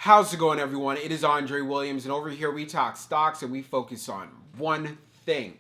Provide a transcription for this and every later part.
How's it going, everyone? It is Andre Williams, and over here we talk stocks and we focus on one thing.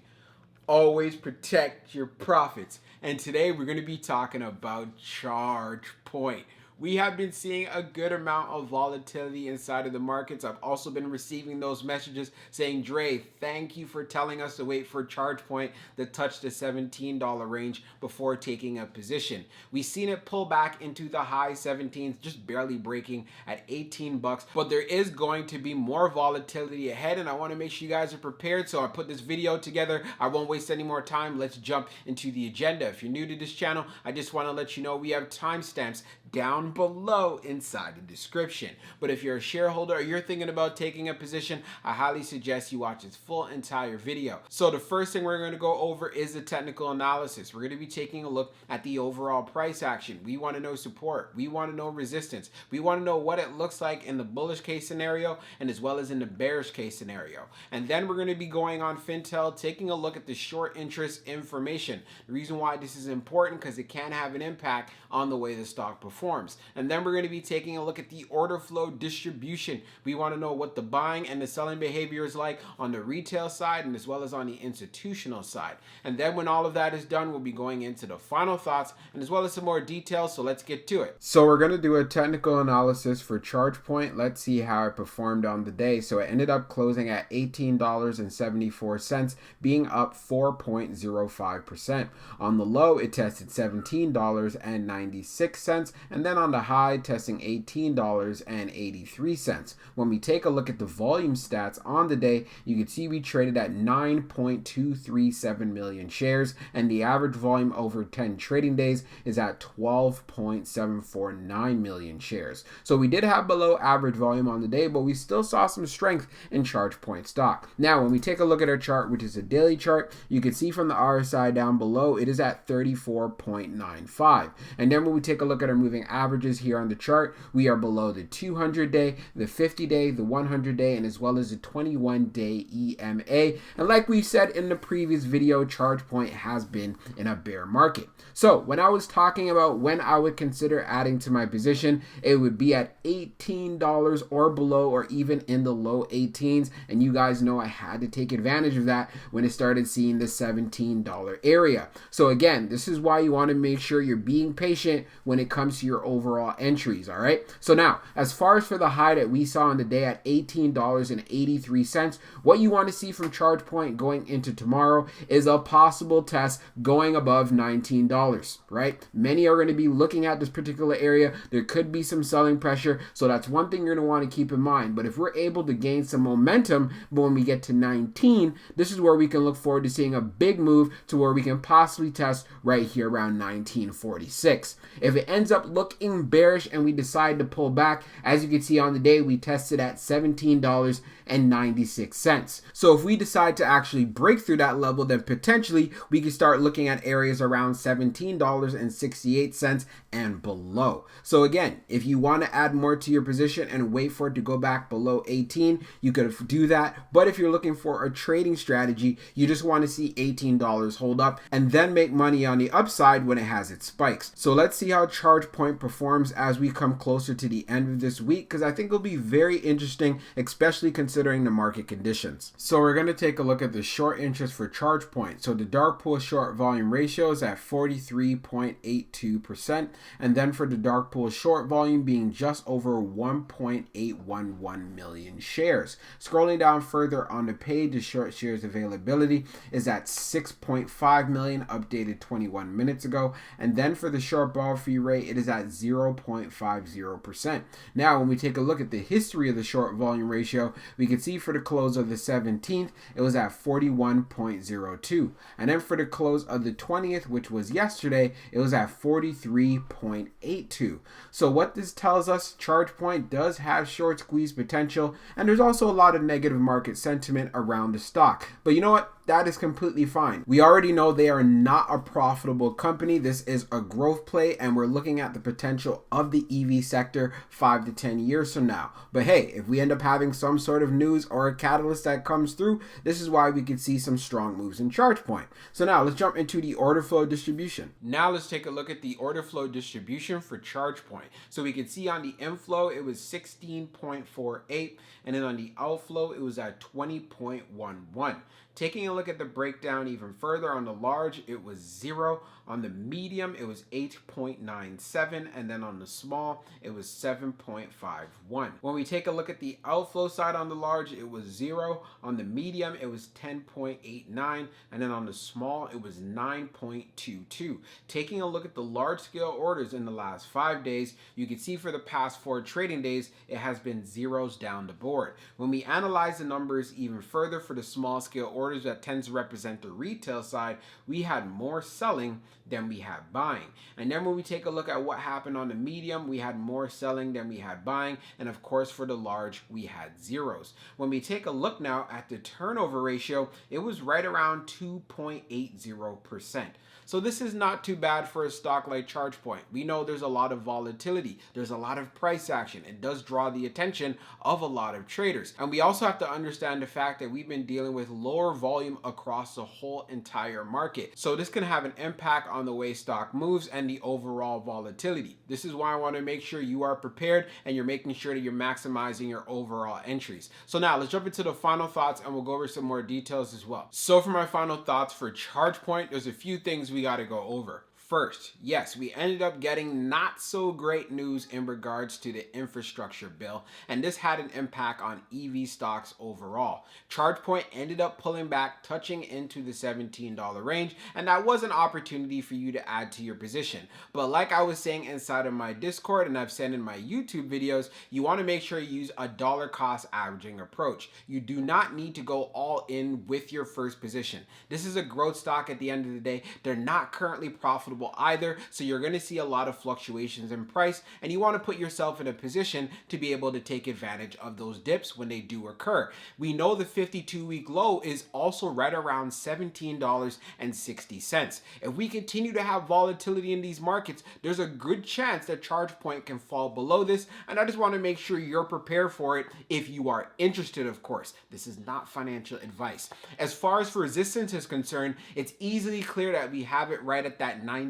Always protect your profits. And today we're going to be talking about ChargePoint. We have been seeing a good amount of volatility inside of the markets. I've also been receiving those messages saying, Dre, thank you for telling us to wait for ChargePoint to touch the $17 range before taking a position. We've seen it pull back into the high 17s, just barely breaking at 18 bucks. But there is going to be more volatility ahead, and I want to make sure you guys are prepared. So I put this video together. I won't waste any more time. Let's jump into the agenda. If you're new to this channel, I just want to let you know we have timestamps down below inside the description. But if you're a shareholder or you're thinking about taking a position, I highly suggest you watch this full entire video. So the first thing we're going to go over is the technical analysis. We're going to be taking a look at the overall price action. We want to know support. We want to know resistance. We want to know what it looks like in the bullish case scenario and as well as in the bearish case scenario. And then we're going to be going on Fintel, taking a look at the short interest information. The reason why this is important because it can have an impact on the way the stock performs. And then we're going to be taking a look at the order flow distribution. We want to know what the buying and the selling behavior is like on the retail side and as well as on the institutional side. And then when all of that is done, we'll be going into the final thoughts and as well as some more details. So let's get to it. So we're going to do a technical analysis for ChargePoint. Let's see how it performed on the day. So it ended up closing at $18.74, being up 4.05%. On the low, it tested $17.96, and then on the high, testing $18.83. When we take a look at the volume stats on the day, you can see we traded at 9.237 million shares, and the average volume over 10 trading days is at 12.749 million shares. So we did have below average volume on the day, but we still saw some strength in ChargePoint stock. Now, when we take a look at our chart, which is a daily chart, you can see from the RSI down below, it is at 34.95. And then when we take a look at our moving averages here on the chart, we are below the 200-day, the 50-day, the 100-day, and as well as the 21-day EMA. And like we said in the previous video, ChargePoint has been in a bear market. So when I was talking about when I would consider adding to my position, it would be at $18 or below, or even in the low 18s. And you guys know I had to take advantage of that when it started seeing the $17 area. So again, this is why you want to make sure you're being patient when it comes to your overall entries. All right. So now, as far as for the high that we saw on the day at $18.83, what you want to see from ChargePoint going into tomorrow is a possible test going above $19, right? Many are going to be looking at this particular area. There could be some selling pressure. So that's one thing you're going to want to keep in mind. But if we're able to gain some momentum, but when we get to 19, this is where we can look forward to seeing a big move to where we can possibly test right here around 1946. If it ends up looking bearish and we decide to pull back, as you can see on the day, we tested at $17.96. So if we decide to actually break through that level, then potentially we can start looking at areas around $17.68 and below. So again, if you want to add more to your position and wait for it to go back below 18, you could do that. But if you're looking for a trading strategy, you just want to see $18 hold up and then make money on the upside when it has its spikes. So let's see how ChargePoint performs as we come closer to the end of this week, because I think it'll be very interesting, especially considering the market conditions. So we're going to take a look at the short interest for ChargePoint. So the dark pool short volume ratio is at 43.82%, and then for the dark pool short volume being just over 1.811 million shares. Scrolling down further on the page, the short shares availability is at 6.5 million, updated 21 minutes ago. And then for the short ball fee rate, it is at 0.50%. Now, when we take a look at the history of the short volume ratio, we can see for the close of the 17th, it was at 41.02. And then for the close of the 20th, which was yesterday, it was at 43.82. So what this tells us, ChargePoint does have short squeeze potential, and there's also a lot of negative market sentiment around the stock. But you know what? that is completely fine. We already know they are not a profitable company. This is a growth play, and we're looking at the potential of the EV sector 5 to 10 years from now. But hey, if we end up having some sort of news or a catalyst that comes through, this is why we could see some strong moves in ChargePoint. So now let's jump into the order flow distribution. Now let's take a look at the order flow distribution for ChargePoint. So we can see on the inflow, it was 16.48, and then on the outflow, it was at 20.11. Taking a look at the breakdown even further, on the large, it was 0. On the medium, it was 8.97. And then on the small, it was 7.51. When we take a look at the outflow side on the large, it was 0. On the medium, it was 10.89. And then on the small, it was 9.22. Taking a look at the large scale orders in the last 5 days, you can see for the past 4 trading days, it has been zeros down the board. When we analyze the numbers even further for the small scale orders, that tends to represent the retail side, we had more selling than we had buying. And then when we take a look at what happened on the medium, we had more selling than we had buying. And of course, for the large, we had zeros. When we take a look now at the turnover ratio, it was right around 2.80%. So this is not too bad for a stock like ChargePoint. We know there's a lot of volatility. There's a lot of price action. It does draw the attention of a lot of traders. And we also have to understand the fact that we've been dealing with lower volume across the whole entire market. So this can have an impact on the way stock moves and the overall volatility. This is why I want to make sure you are prepared and you're making sure that you're maximizing your overall entries. So now let's jump into the final thoughts and we'll go over some more details as well. So for my final thoughts for ChargePoint, there's a few things we got to go over. First, yes, we ended up getting not so great news in regards to the infrastructure bill, and this had an impact on EV stocks overall. ChargePoint ended up pulling back, touching into the $17 range, and that was an opportunity for you to add to your position. But like I was saying inside of my Discord, and I've said in my YouTube videos, you want to make sure you use a dollar cost averaging approach. You do not need to go all in with your first position. This is a growth stock at the end of the day. They're not currently profitable either, so you're going to see a lot of fluctuations in price, and you want to put yourself in a position to be able to take advantage of those dips when they do occur. We know the 52-week low is also right around $17.60. If we continue to have volatility in these markets, there's a good chance that ChargePoint can fall below this, and I just want to make sure you're prepared for it if you are interested, of course. This is not financial advice. As far as for resistance is concerned, it's easily clear that we have it right at that $19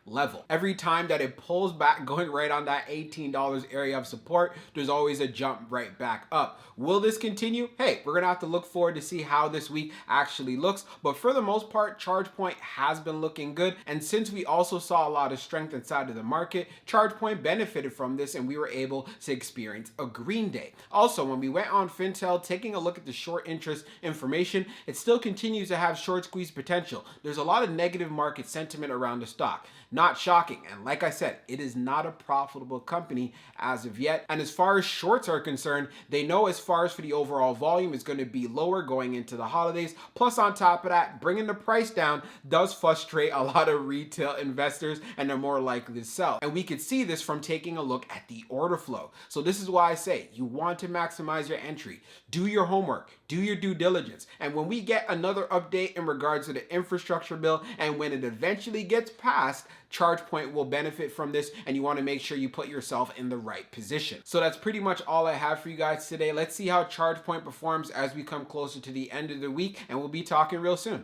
level. Every time that it pulls back, going right on that $18 area of support, there's always a jump right back up. Will this continue? Hey, we're gonna have to look forward to see how this week actually looks, but for the most part, ChargePoint has been looking good, and since we also saw a lot of strength inside of the market, ChargePoint benefited from this, and we were able to experience a green day. Also, when we went on Fintel, taking a look at the short interest information, it still continues to have short squeeze potential. There's a lot of negative market sentiment around the stock. Not shocking, and like I said, it is not a profitable company as of yet. And as far as shorts are concerned, they know as far as for the overall volume is going to be lower going into the holidays. Plus on top of that, bringing the price down does frustrate a lot of retail investors, and they're more likely to sell. And we could see this from taking a look at the order flow. So this is why I say you want to maximize your entry. Do your homework, do your due diligence. And when we get another update in regards to the infrastructure bill, and when it eventually gets passed, ChargePoint will benefit from this, and you want to make sure you put yourself in the right position. So that's pretty much all I have for you guys today. Let's see how ChargePoint performs as we come closer to the end of the week, and we'll be talking real soon.